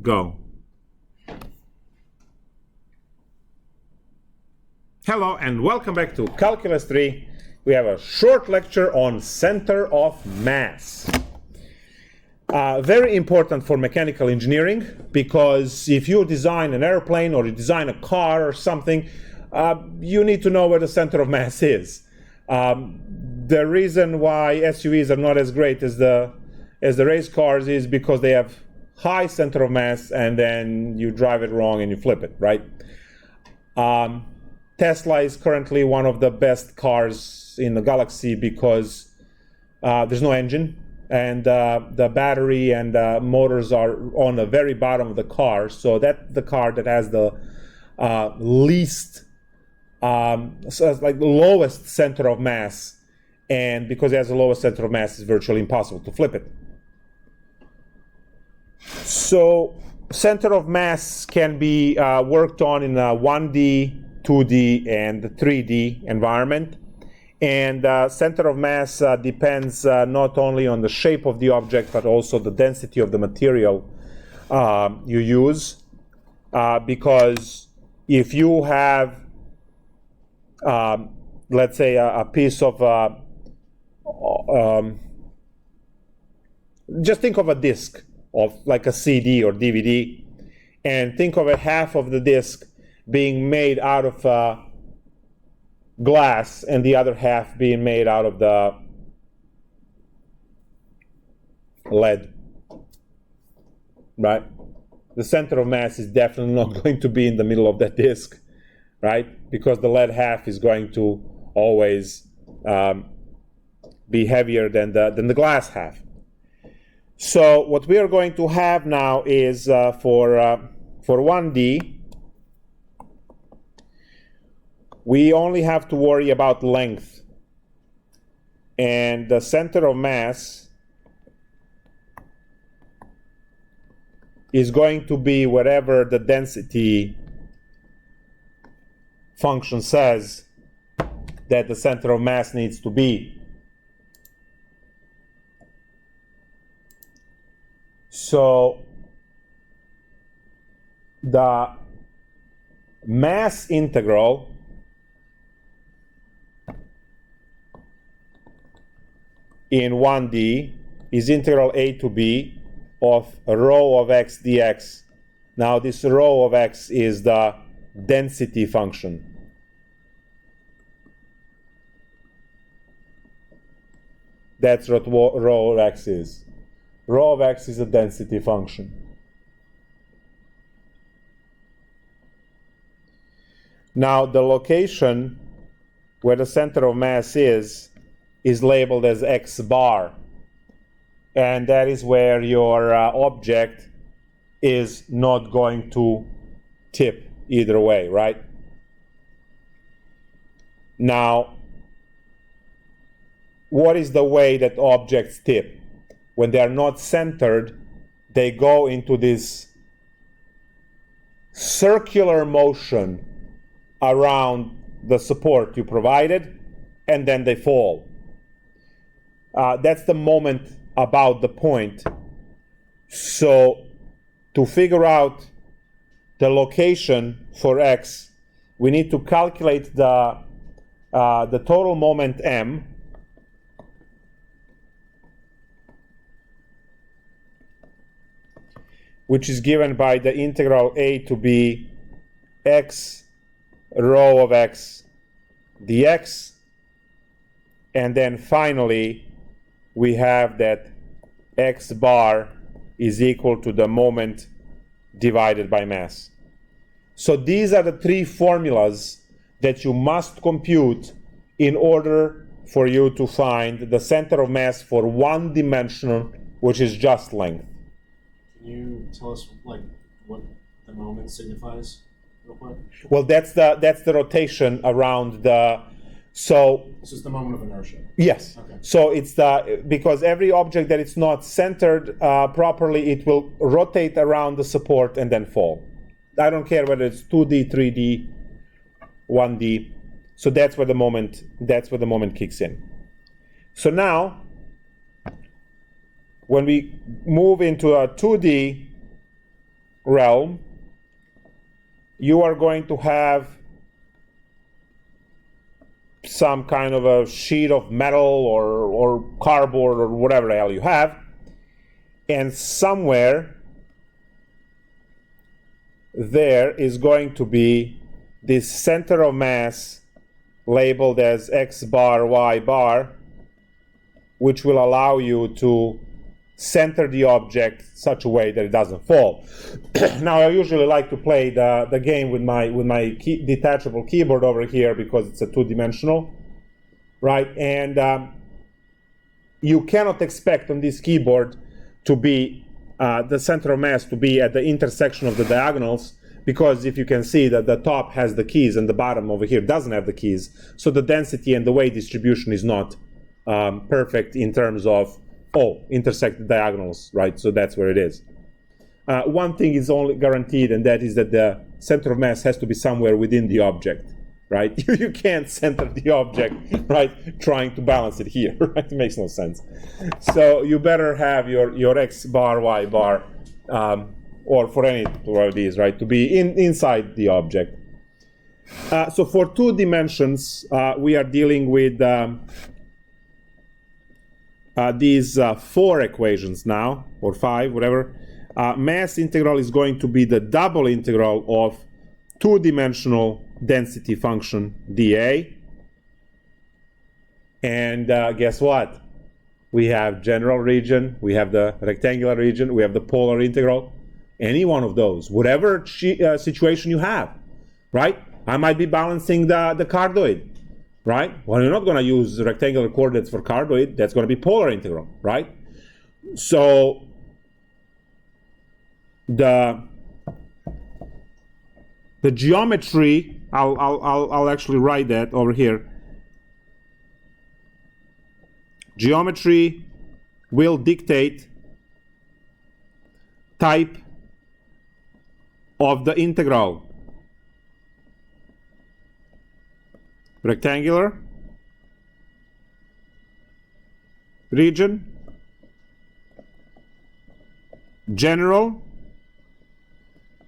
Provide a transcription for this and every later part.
Go. Hello and welcome back to Calculus 3. We have a short lecture on center of mass. Very important for mechanical engineering, because if you design an airplane or you design a car or something, you need to know where the center of mass is. The reason why SUVs are not as great as the race cars is because they have high center of mass, and then you drive it wrong and you flip it, right? Tesla is currently one of the best cars in the galaxy because there's no engine, and the battery and motors are on the very bottom of the car, so that's the car that has the least, so it's like the lowest center of mass, and because it has the lowest center of mass, it's virtually impossible to flip it. So center of mass can be worked on in a 1D, 2D, and 3D environment. And center of mass depends not only on the shape of the object, but also the density of the material you use. Because if you have, let's say, a piece of, just think of a disk of like a CD or DVD, and think of half of the disk being made out of glass and the other half being made out of the lead, right? The center of mass is definitely not going to be in the middle of that disk, right? Because the lead half is going to always be heavier than the glass half. So what we are going to have now is for 1D, we only have to worry about length, and the center of mass is going to be wherever the density function says that the center of mass needs to be. So the mass integral in 1D is integral a to b of rho of x dx. Now this rho of x is the density function. That's what rho of x is. Rho of x is a density function. Now the location where the center of mass is labeled as x bar, and that is where your object is not going to tip either way, right? Now, what is the way that objects tip? When they are not centered, they go into this circular motion around the support you provided, and then they fall. That's the moment about the point. So to figure out the location for x, we need to calculate the total moment m, which is given by the integral a to b x rho of x dx, and then finally we have that x bar is equal to the moment divided by mass. So these are the three formulas that you must compute in order for you to find the center of mass for one dimension, which is just length. Can you tell us like what the moment signifies real quick? Well, that's the rotation around the. So this is the moment of inertia. Yes. Okay. So it's because every object that it's not centered properly, it will rotate around the support and then fall. I don't care whether it's 2D, 3D, 1D. So that's where the moment kicks in. So now, when we move into a 2D, realm, you are going to have some kind of a sheet of metal or cardboard or whatever the hell you have, and somewhere there is going to be this center of mass labeled as X bar, Y bar, which will allow you to center the object such a way that it doesn't fall. Now, I usually like to play the game with my detachable keyboard over here because it's a two-dimensional, right? And you cannot expect on this keyboard to be the center of mass to be at the intersection of the diagonals, because if you can see that the top has the keys and the bottom over here doesn't have the keys, so the density and the weight distribution is not perfect in terms of intersect the diagonals, right? So that's where it is. One thing is only guaranteed, and that is that the center of mass has to be somewhere within the object, right? You can't center the object, right, trying to balance it here, right? It makes no sense. So you better have your X bar, Y bar, or for any of these, right, to be inside the object. So for 2 dimensions, we are dealing with these 4 equations now, or 5, whatever. Mass integral is going to be the double integral of 2-dimensional density function dA. And guess what? We have general region, we have the rectangular region, we have the polar integral. Any one of those, whatever situation you have, right? I might be balancing the cardioid, right? Well, you're not going to use rectangular coordinates for cardioid. That's going to be polar integral, right? So the geometry, I'll actually write that over here. Geometry will dictate type of the integral. Rectangular region, general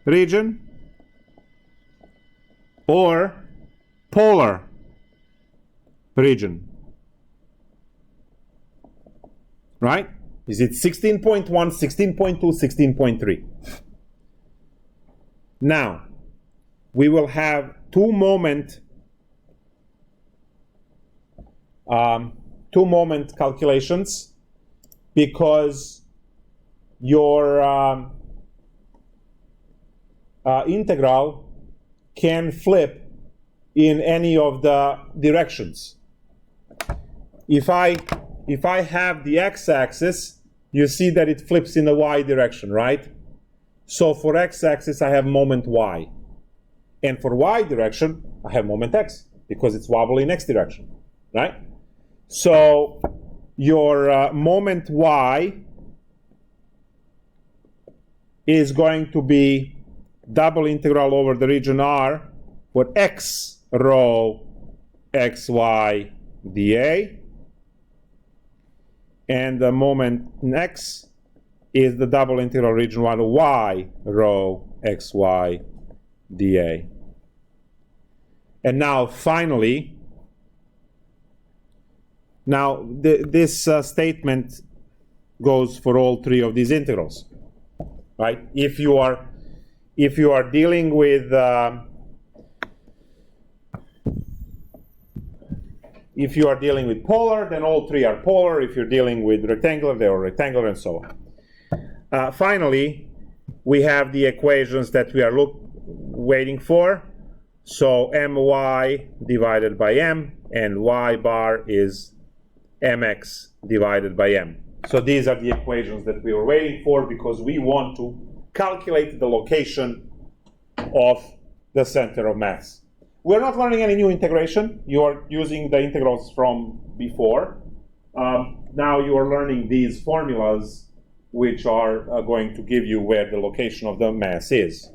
region, or polar region. Right? Is it 16.1, 16.2, 16.3? Now, we will have two moment calculations, because your integral can flip in any of the directions. If I have the x-axis, you see that it flips in the y direction, right? So for x-axis, I have moment y. And for y direction, I have moment x, because it's wobbly in x direction, right? So your moment y is going to be double integral over the region R for x rho xy dA. And the moment x is the double integral region 1 y rho xy dA. And now finally, this statement goes for all three of these integrals, right? If you are dealing with polar, then all three are polar. If you're dealing with rectangular, they are rectangular, and so on. Finally, we have the equations that we are waiting for. So my divided by m, and y bar is mx divided by m. So these are the equations that we were waiting for, because we want to calculate the location of the center of mass. We're not learning any new integration. You are using the integrals from before. Now you are learning these formulas, which are going to give you where the location of the mass is.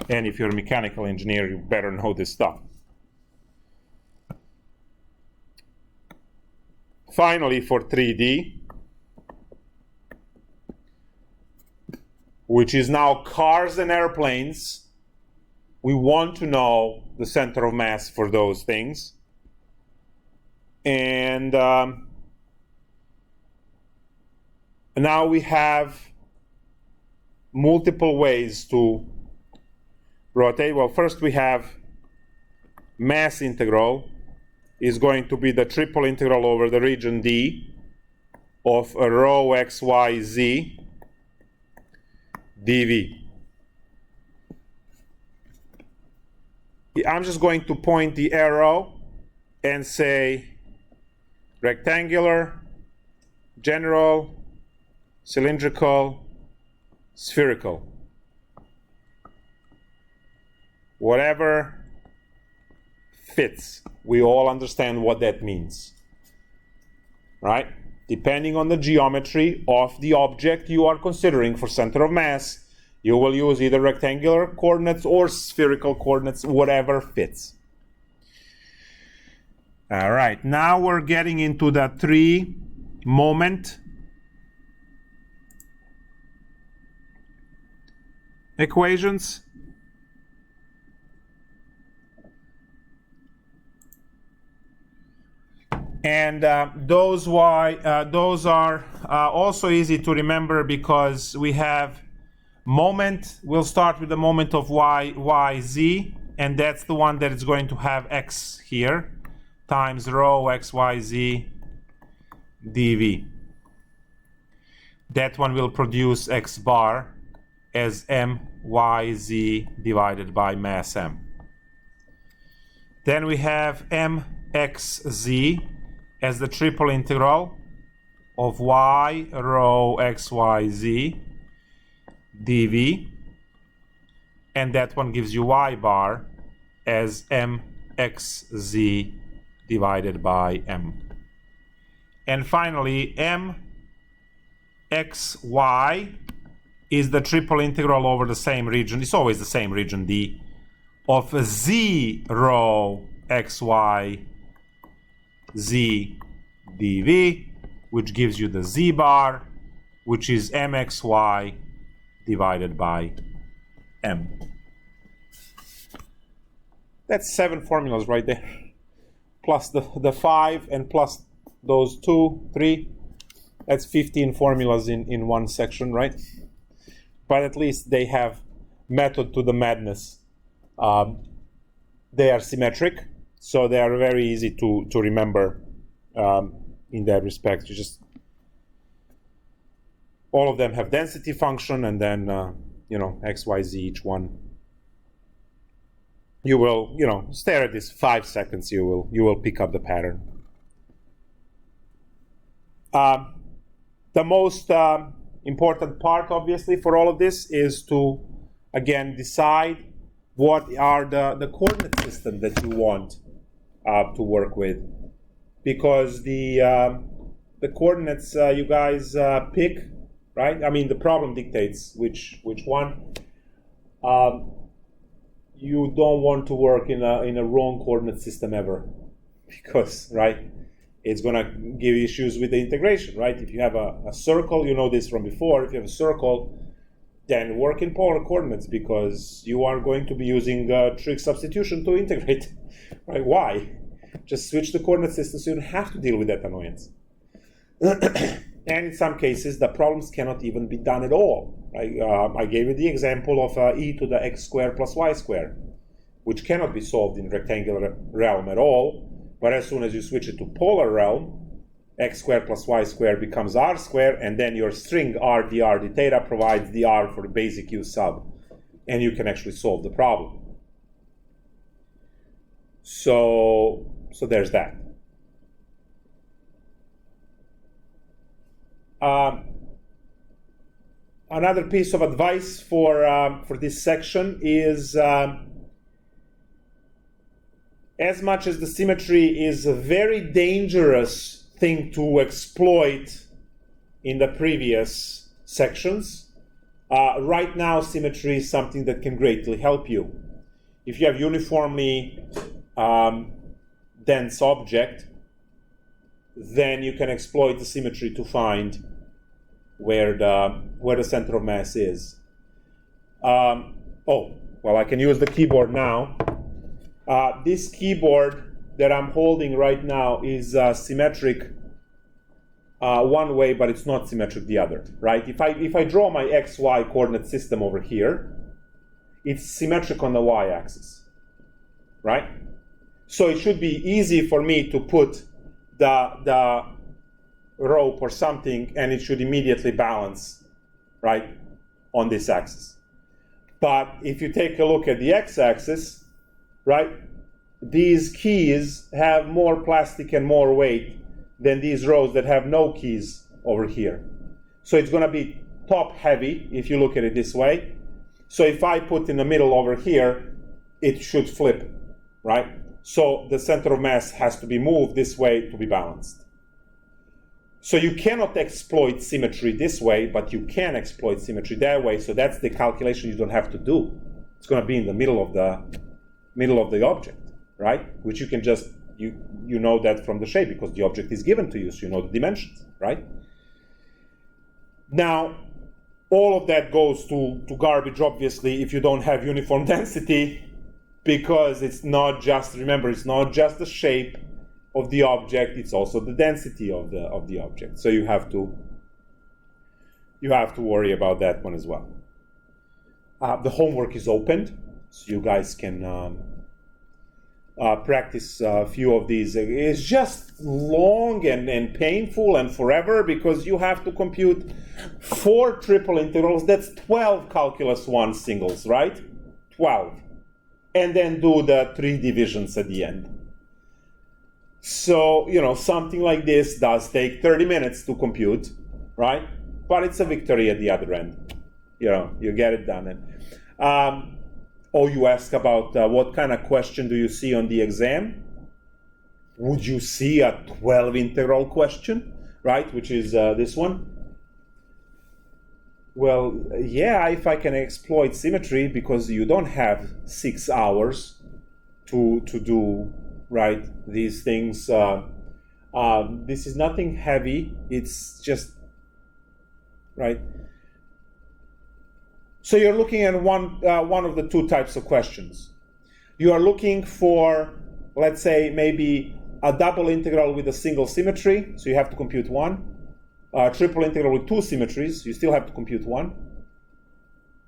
And if you're a mechanical engineer, you better know this stuff. Finally, for 3D, which is now cars and airplanes. We want to know the center of mass for those things. And now we have multiple ways to rotate. Well, first we have mass integral is going to be the triple integral over the region D of a rho x, y, z dv. I'm just going to point the arrow and say rectangular, general, cylindrical, spherical. Whatever fits. We all understand what that means, right? Depending on the geometry of the object you are considering for center of mass, you will use either rectangular coordinates or spherical coordinates, whatever fits. All right, now we're getting into the 3 moment equations. And those are also easy to remember because we have moment. We'll start with the moment of y, z, and that's the one that is going to have x here, times rho x, y, z dv. That one will produce x bar as m, y, z divided by mass m. Then we have m, x, z as the triple integral of y rho x, y, z dv, and that one gives you y bar as m x z divided by m. And finally, m x y is the triple integral over the same region. It's always the same region D of z rho x y z dv, which gives you the z bar, which is mxy divided by m. That's 7 formulas right there, plus the 5 and plus those 2, 3. That's 15 formulas in one section, right? But at least they have method to the madness. They are symmetric, so they are very easy to remember in that respect. You just, all of them have density function, and then x, y, z each one. You will stare at this 5 seconds. You will pick up the pattern. The most important part, obviously, for all of this is to again decide what are the coordinate system that you want to work with, because the coordinates you guys pick, right? I mean, the problem dictates which one. You don't want to work in a wrong coordinate system ever, because it's going to give issues with the integration, right? If you have a circle, you know this from before. If you have a circle, then work in polar coordinates, because you are going to be using trig substitution to integrate, right? Why? Just switch the coordinate system so you don't have to deal with that annoyance. And in some cases, the problems cannot even be done at all. I gave you the example of e to the x squared plus y squared, which cannot be solved in rectangular realm at all. But as soon as you switch it to polar realm, x squared plus y squared becomes r squared, and then your string r dr d theta provides the r for the basic u sub, and you can actually solve the problem. So there's that. Another piece of advice for this section is, as much as the symmetry is a very dangerous thing to exploit in the previous sections, right now symmetry is something that can greatly help you. If you have uniformly dense object, then you can exploit the symmetry to find where the center of mass is. I can use the keyboard now. This keyboard that I'm holding right now is symmetric one way, but it's not symmetric the other, right? If I draw my XY coordinate system over here, it's symmetric on the y-axis, right? So it should be easy for me to put the rope or something, and it should immediately balance, right, on this axis. But if you take a look at the x-axis, right, these keys have more plastic and more weight than these rows that have no keys over here. So it's going to be top heavy if you look at it this way. So if I put in the middle over here, it should flip, right? So the center of mass has to be moved this way to be balanced. So you cannot exploit symmetry this way, but you can exploit symmetry that way. So that's the calculation you don't have to do. It's going to be in the middle of the object, right? Which you can just, you know that from the shape because the object is given to you, so you know the dimensions, right? Now, all of that goes to garbage, obviously, if you don't have uniform density, because it's not just, remember, it's not just the shape of the object, it's also the density of the object. So you have to worry about that one as well. The homework is opened, so you guys can practice a few of these. It's just long and painful and forever because you have to compute 4 triple integrals. That's 12 calculus 1 singles, right? 12. And then do the 3 divisions at the end. So, something like this does take 30 minutes to compute, right? But it's a victory at the other end. You get it done. And, you ask about what kind of question do you see on the exam? Would you see a 12 integral question, right? Which is this one. Well, yeah, if I can exploit symmetry, because you don't have 6 hours to do, right, these things. This is nothing heavy. It's just, right? So you're looking at one of the 2 types of questions. You are looking for, let's say, maybe a double integral with a single symmetry, so you have to compute 1. Triple integral with 2 symmetries, you still have to compute 1.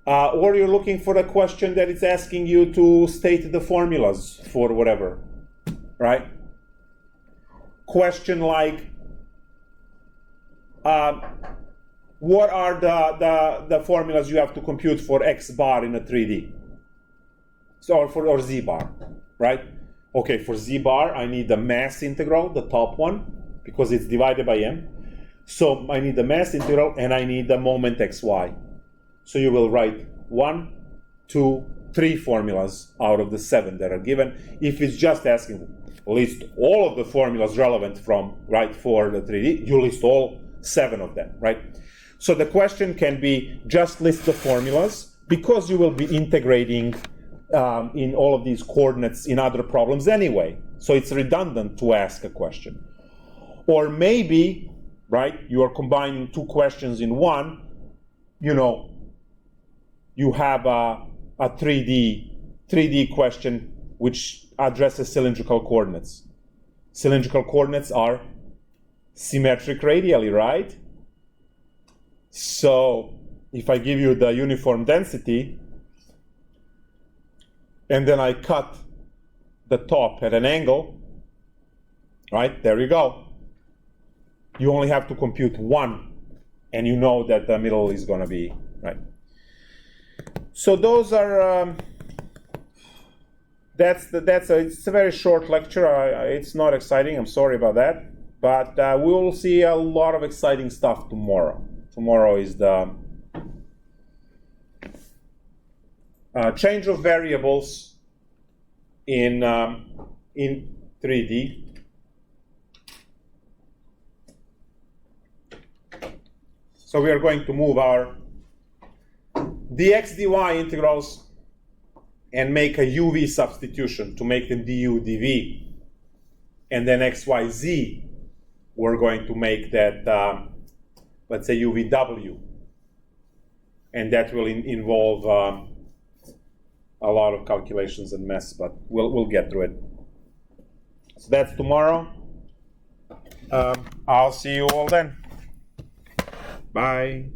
Or you're looking for a question that is asking you to state the formulas for whatever, right? Question like, what are the formulas you have to compute for x bar in a 3D? Or z bar, right? Okay, for z bar, I need the mass integral, the top one, because it's divided by m. So I need the mass integral, and I need the moment xy. So you will write 1, 2, 3 formulas out of the 7 that are given. If it's just asking, list all of the formulas relevant for the 3D, you list all 7 of them, right? So the question can be just list the formulas, because you will be integrating in all of these coordinates in other problems anyway. So it's redundant to ask a question. Or maybe, right, you are combining 2 questions in one. You have a 3D question which addresses cylindrical coordinates. Cylindrical coordinates are symmetric radially, right? So if I give you the uniform density, and then I cut the top at an angle, right, there you go. You only have to compute 1, and you know that the middle is going to be, right? So those are, it's a very short lecture. It's not exciting, I'm sorry about that. But we will see a lot of exciting stuff tomorrow. Tomorrow is the change of variables in 3D. So we are going to move our dx dy integrals and make a uv substitution to make them du dv. And then xyz, we're going to make that, let's say, uvw. And that will involve a lot of calculations and mess, but we'll get through it. So that's tomorrow. I'll see you all then. Bye.